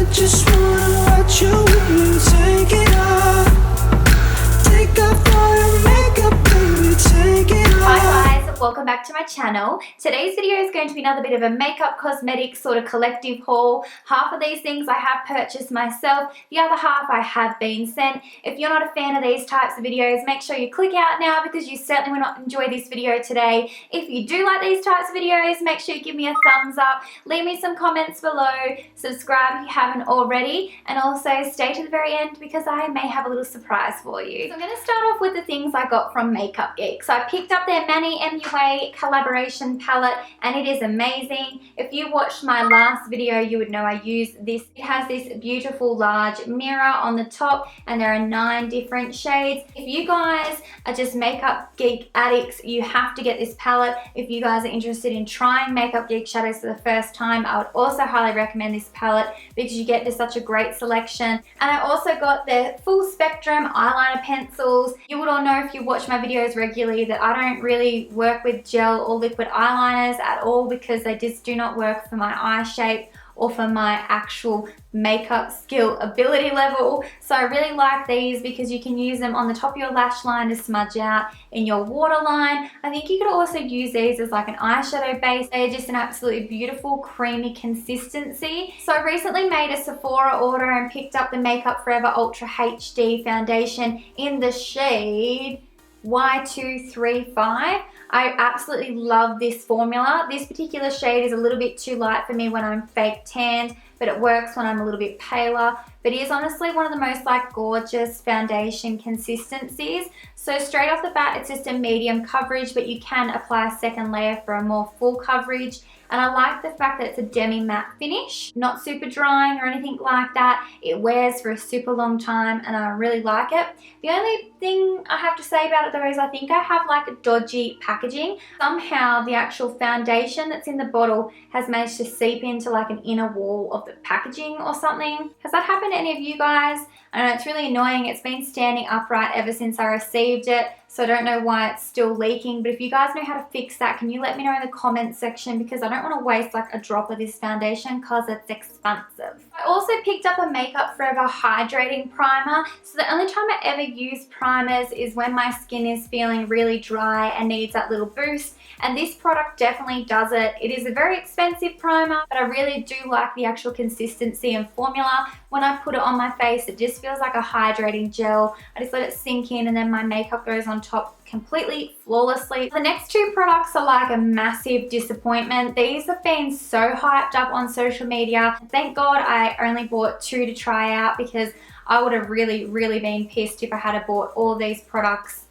I just wanna watch you when you take it off. Take off all your makeup, baby, take it off. Hi guys, welcome back to my channel. Today's video is going to be another bit of a makeup cosmetics sort of collective haul. Half of these things I have purchased myself, the other half I have been sent. If you're not a fan of these types of videos, make sure you click out now because you certainly will not enjoy this video today. If you do like these types of videos, make sure you give me a thumbs up, leave me some comments below, subscribe if you haven't already, and also stay to the very end because I may have a little surprise for you. So I'm going to start off with the things I got from Makeup Geek. So I picked up their Manny MUA collaboration palette and it is amazing. If you watched my last video, you would know I used this. It has this beautiful large mirror on the top and there are 9 different shades. If you guys are just Makeup Geek addicts, you have to get this palette. If you guys are interested in trying Makeup Geek shadows for the first time, I would also highly recommend this palette because you get just such a great selection. And I also got their full spectrum eyeliner pencils. You would all know if you watch my videos regularly that I don't really work with gel or liquid eyeliners at all because they just do not work for my eye shape or for my actual makeup skill ability level. So I really like these because you can use them on the top of your lash line to smudge out in your waterline. I think you could also use these as like an eyeshadow base. They're just an absolutely beautiful creamy consistency. So I recently made a Sephora order and picked up the Makeup Forever Ultra HD foundation in the shade Y235. I absolutely love this formula. This particular shade is a little bit too light for me when I'm fake tanned, but it works when I'm a little bit paler. But it is honestly one of the most like gorgeous foundation consistencies. So straight off the bat, it's just a medium coverage, but you can apply a second layer for a more full coverage. And I like the fact that it's a demi matte finish, not super drying or anything like that. It wears for a super long time and I really like it. The only thing I have to say about it though is I think I have like a dodgy packaging. Somehow the actual foundation that's in the bottle has managed to seep into like an inner wall of the packaging or something. Has that happened to any of you guys? I know it's really annoying. It's been standing upright ever since I received it, so I don't know why it's still leaking. But if you guys know how to fix that, can you let me know in the comments section because I don't want to waste like a drop of this foundation because it's expensive. I also picked up a Makeup Forever hydrating primer. So the only time I ever use primers is when my skin is feeling really dry and needs that little boost. And this product definitely does it. It is a very expensive primer, but I really do like the actual consistency and formula. When I put it on my face, it just feels like a hydrating gel. I just let it sink in and then my makeup goes on top completely flawlessly. The next 2 products are like a massive disappointment. These have been so hyped up on social media. Thank God I only bought 2 to try out because I would have really been pissed if I had bought all these products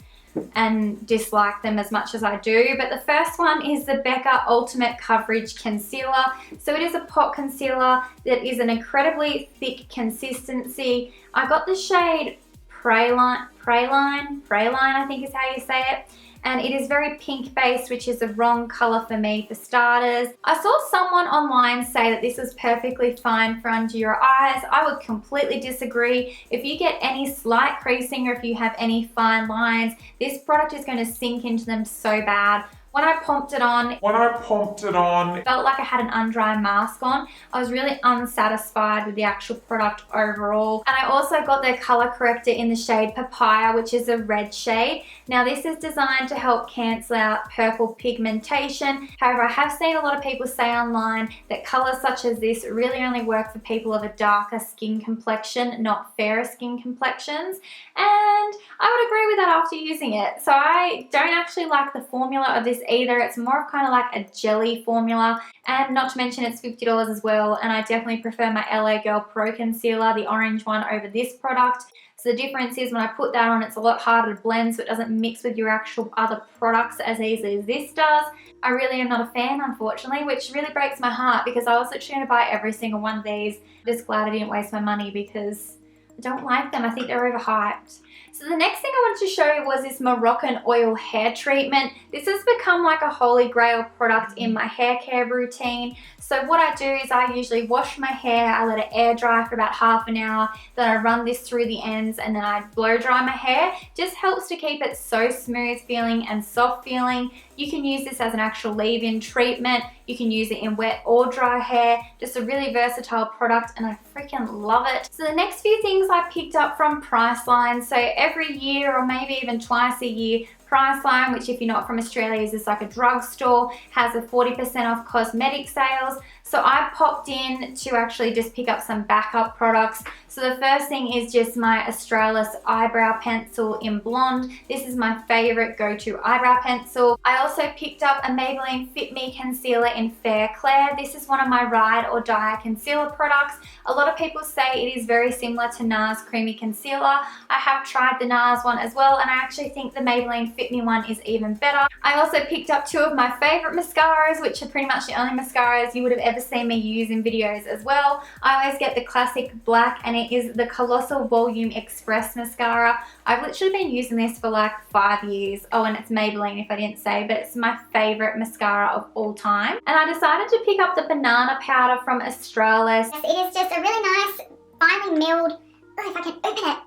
and dislike them as much as I do. But the first one is the Becca Ultimate Coverage Concealer. So it is a pot concealer that is an incredibly thick consistency. I got the shade Praline, I think is how you say it. And it is very pink based, which is the wrong color for me for starters. I saw someone online say that this is perfectly fine for under your eyes. I would completely disagree. If you get any slight creasing or if you have any fine lines, this product is going to sink into them so bad. When I pumped it on, it felt like I had an under-eye mask on. I was really unsatisfied with the actual product overall. And I also got their color corrector in the shade Papaya, which is a red shade. Now this is designed to help cancel out purple pigmentation. However, I have seen a lot of people say online that colors such as this really only work for people of a darker skin complexion, not fairer skin complexions. And I would agree with that after using it. So I don't actually like the formula of this either. It's more of kind of like a jelly formula, and not to mention it's $50 as well, and I definitely prefer my LA Girl Pro Concealer, the orange one, over this product. So the difference is when I put that on, it's a lot harder to blend so it doesn't mix with your actual other products as easily as this does. I really am not a fan, unfortunately, which really breaks my heart because I was literally going to buy every single one of these. I'm just glad I didn't waste my money because I don't like them. I think they're overhyped. So the next thing I wanted to show you was this Moroccan oil hair treatment. This has become like a holy grail product in my hair care routine. So what I do is I usually wash my hair, I let it air dry for about half an hour, then I run this through the ends and then I blow dry my hair. Just helps to keep it so smooth feeling and soft feeling. You can use this as an actual leave-in treatment. You can use it in wet or dry hair. Just a really versatile product and I freaking love it. So the next few things I picked up from Priceline. So every year or maybe even twice a year, Priceline, which if you're not from Australia is just like a drugstore, has a 40% off cosmetic sales. So I popped in to actually just pick up some backup products. So the first thing is just my Australis eyebrow pencil in blonde. This is my favorite go-to eyebrow pencil. I also picked up a Maybelline Fit Me concealer in Fair Clair. This is one of my ride or die concealer products. A lot of people say it is very similar to NARS Creamy Concealer. I have tried the NARS one as well and I actually think the Maybelline Fit Me one is even better. I also picked up two of my favorite mascaras, which are pretty much the only mascaras you would have ever seen me use in videos as well. I always get the classic black and it is the Colossal Volume Express mascara. I've literally been using this for like 5 years. Oh, and it's Maybelline if I didn't say, but it's my favorite mascara of all time. And I decided to pick up the banana powder from Australis. Yes, it is just a really nice, finely milled, oh, if I can open it.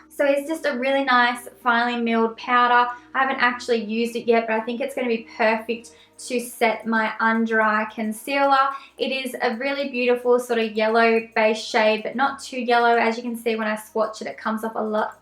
So it's just a really nice, finely milled powder. I haven't actually used it yet, but I think it's going to be perfect to set my under eye concealer. It is a really beautiful sort of yellow base shade, but not too yellow. As you can see when I swatch it, it comes off a lot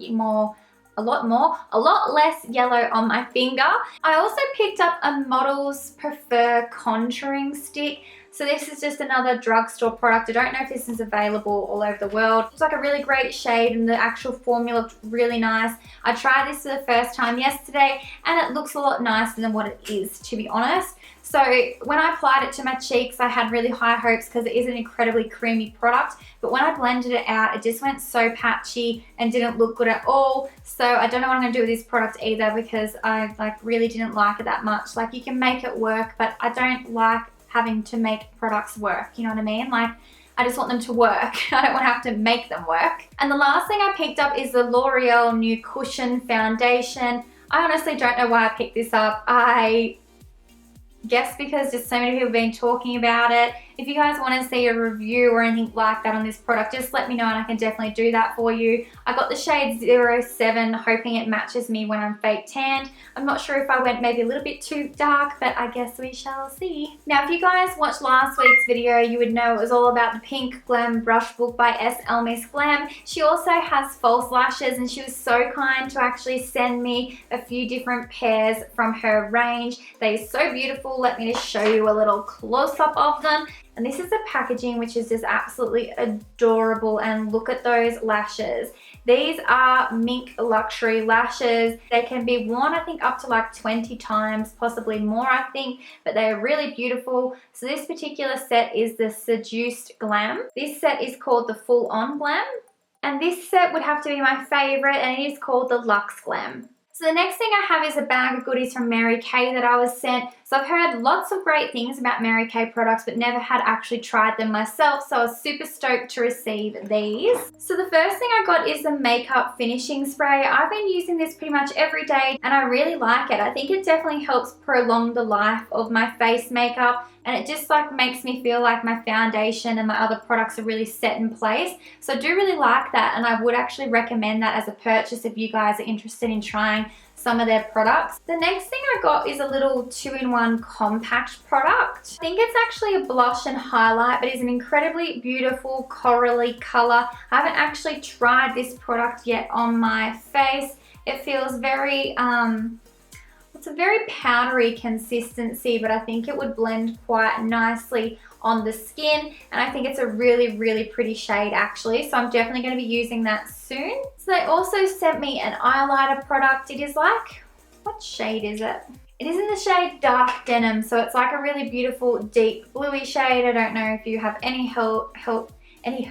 less yellow on my finger. I also picked up a Models Prefer contouring stick. So this is just another drugstore product. I don't know if this is available all over the world. It's like a really great shade and the actual formula looked really nice. I tried this for the first time yesterday and it looks a lot nicer than what it is, to be honest. So when I applied it to my cheeks, I had really high hopes because it is an incredibly creamy product. But when I blended it out, it just went so patchy and didn't look good at all. So I don't know what I'm going to do with this product either because I really didn't like it that much. Like, you can make it work, but I don't like having to make products work, you know what I mean? Like, I just want them to work. I don't want to have to make them work. And the last thing I picked up is the L'Oreal New Cushion Foundation. I honestly don't know why I picked this up. I guess because just so many people have been talking about it. If you guys want to see a review or anything like that on this product, just let me know and I can definitely do that for you. I got the shade 07, hoping it matches me when I'm fake tanned. I'm not sure if I went maybe a little bit too dark, but I guess we shall see. Now, if you guys watched last week's video, you would know it was all about the Pink Glam Brush Book by S. Elmis Glam. She also has false lashes and she was so kind to actually send me a few different pairs from her range. They are so beautiful. Let me just show you a little close-up of them. And this is the packaging, which is just absolutely adorable. And look at those lashes. These are Mink Luxury lashes. They can be worn, I think, up to like 20 times, possibly more, I think. But they are really beautiful. So this particular set is the Seduced Glam. This set is called the Full On Glam. And this set would have to be my favorite, and it is called the Luxe Glam. So the next thing I have is a bag of goodies from Mary Kay that I was sent. So I've heard lots of great things about Mary Kay products, but never had actually tried them myself. So I was super stoked to receive these. So the first thing I got is the Makeup Finishing Spray. I've been using this pretty much every day and I really like it. I think it definitely helps prolong the life of my face makeup. And it just like makes me feel like my foundation and my other products are really set in place. So I do really like that, and I would actually recommend that as a purchase if you guys are interested in trying some of their products. The next thing I got is a little 2-in-1 compact product. I think it's actually a blush and highlight, but it's an incredibly beautiful corally color. I haven't actually tried this product yet on my face. It feels very, it's a very powdery consistency, but I think it would blend quite nicely on the skin, and I think it's a really, really pretty shade actually, so I'm definitely going to be using that soon. So they also sent me an eyeliner product. It is like, what shade is it? It is in the shade Dark Denim, so it's like a really beautiful deep bluey shade. I don't know if you have any hope in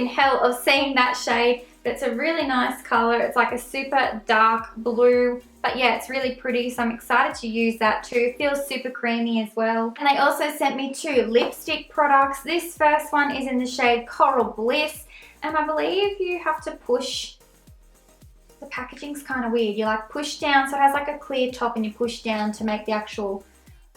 hell of seeing that shade, but it's a really nice color. It's like a super dark blue, but yeah, it's really pretty, so I'm excited to use that too. It feels super creamy as well. And they also sent me 2 lipstick products. This first one is in the shade Coral Bliss, and I believe you have to push. The packaging's kind of weird. You like push down, so it has like a clear top and you push down to make the actual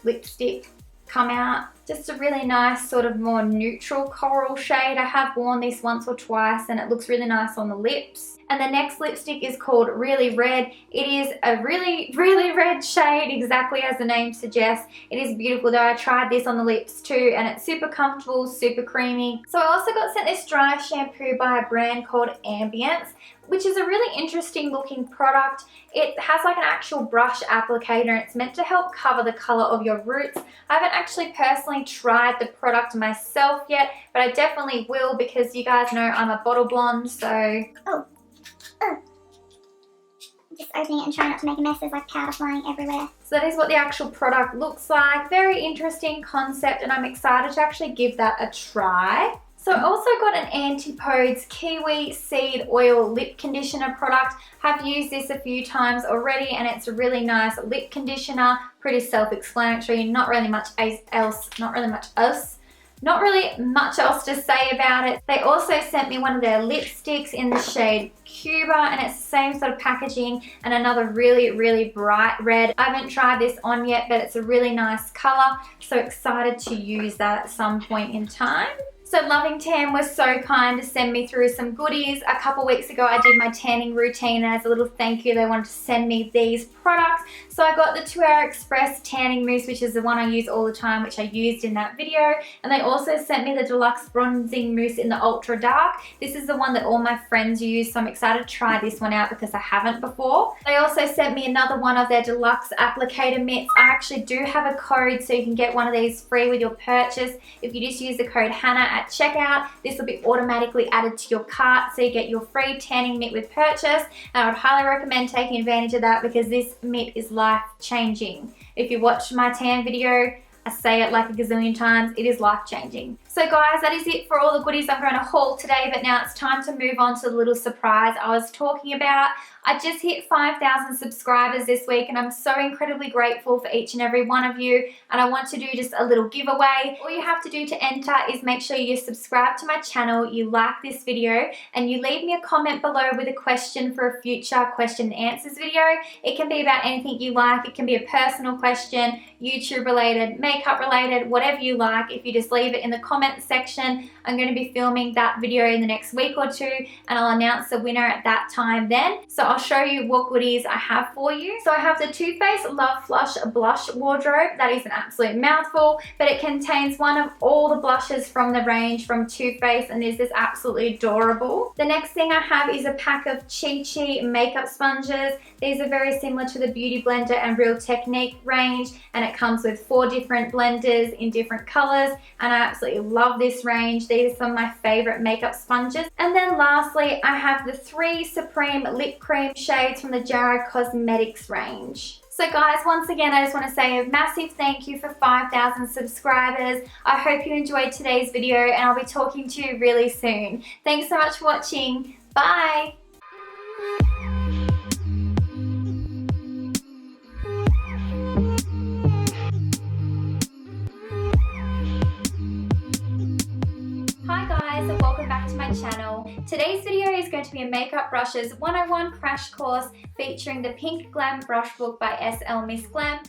lipstick come out. Just a really nice sort of more neutral coral shade. I have worn this once or twice and it looks really nice on the lips. And the next lipstick is called Really Red. It is a really, really red shade, exactly as the name suggests. It is beautiful though. I tried this on the lips too and it's super comfortable, super creamy. So I also got sent this dry shampoo by a brand called Ambience, which is a really interesting looking product. It has like an actual brush applicator and it's meant to help cover the color of your roots. I haven't actually personally tried the product myself yet, but I definitely will because you guys know I'm a bottle blonde, so... Just opening it and trying not to make a mess. There's like powder flying everywhere. So that is what the actual product looks like. Very interesting concept and I'm excited to actually give that a try. So I also got an Antipodes Kiwi Seed Oil Lip Conditioner product. Have used this a few times already and it's a really nice lip conditioner. Pretty self-explanatory, not really much else to say about it. They also sent me one of their lipsticks in the shade Cuba and it's the same sort of packaging and another really, really bright red. I haven't tried this on yet, but it's a really nice color. So excited to use that at some point in time. So Loving Tan was so kind to send me through some goodies. A couple weeks ago I did my tanning routine and as a little thank you they wanted to send me these products. So I got the 2 Hour Express Tanning Mousse, which is the one I use all the time, which I used in that video. And they also sent me the Deluxe Bronzing Mousse in the Ultra Dark. This is the one that all my friends use, so I'm excited to try this one out because I haven't before. They also sent me another one of their Deluxe Applicator Mitts. I actually do have a code so you can get one of these free with your purchase. If you just use the code Hannah at checkout, this will be automatically added to your cart so you get your free tanning mitt with purchase. And I would highly recommend taking advantage of that because this mitt is life changing. If you watched my tan video, I say it like a gazillion times, it is life changing. So guys, that is it for all the goodies I'm going to haul today, but now it's time to move on to the little surprise I was talking about. I just hit 5,000 subscribers this week and I'm so incredibly grateful for each and every one of you, and I want to do just a little giveaway. All you have to do to enter is make sure you subscribe to my channel, you like this video, and you leave me a comment below with a question for a future question and answers video. It can be about anything you like, it can be a personal question, YouTube related, makeup related, whatever you like. If you just leave it in the comment section, I'm going to be filming that video in the next week or two and I'll announce the winner at that time then. So I'll show you what goodies I have for you. So I have the Too Faced Love Flush Blush Wardrobe. That is an absolute mouthful, but it contains one of all the blushes from the range from Too Faced and is just absolutely adorable. The next thing I have is a pack of Chi Chi makeup sponges. These are very similar to the Beauty Blender and Real Technique range, and it comes with 4 different blenders in different colors, and I absolutely love this range. These are some of my favorite makeup sponges. And then lastly, I have the 3 Supreme Lip Cream shades from the Jara Cosmetics range. So guys, once again, I just want to say a massive thank you for 5,000 subscribers. I hope you enjoyed today's video and I'll be talking to you really soon. Thanks so much for watching. Bye! And welcome back to my channel. Today's video is going to be a Makeup Brushes 101 crash course featuring the Pink Glam Brush Book by SL Miss Glam.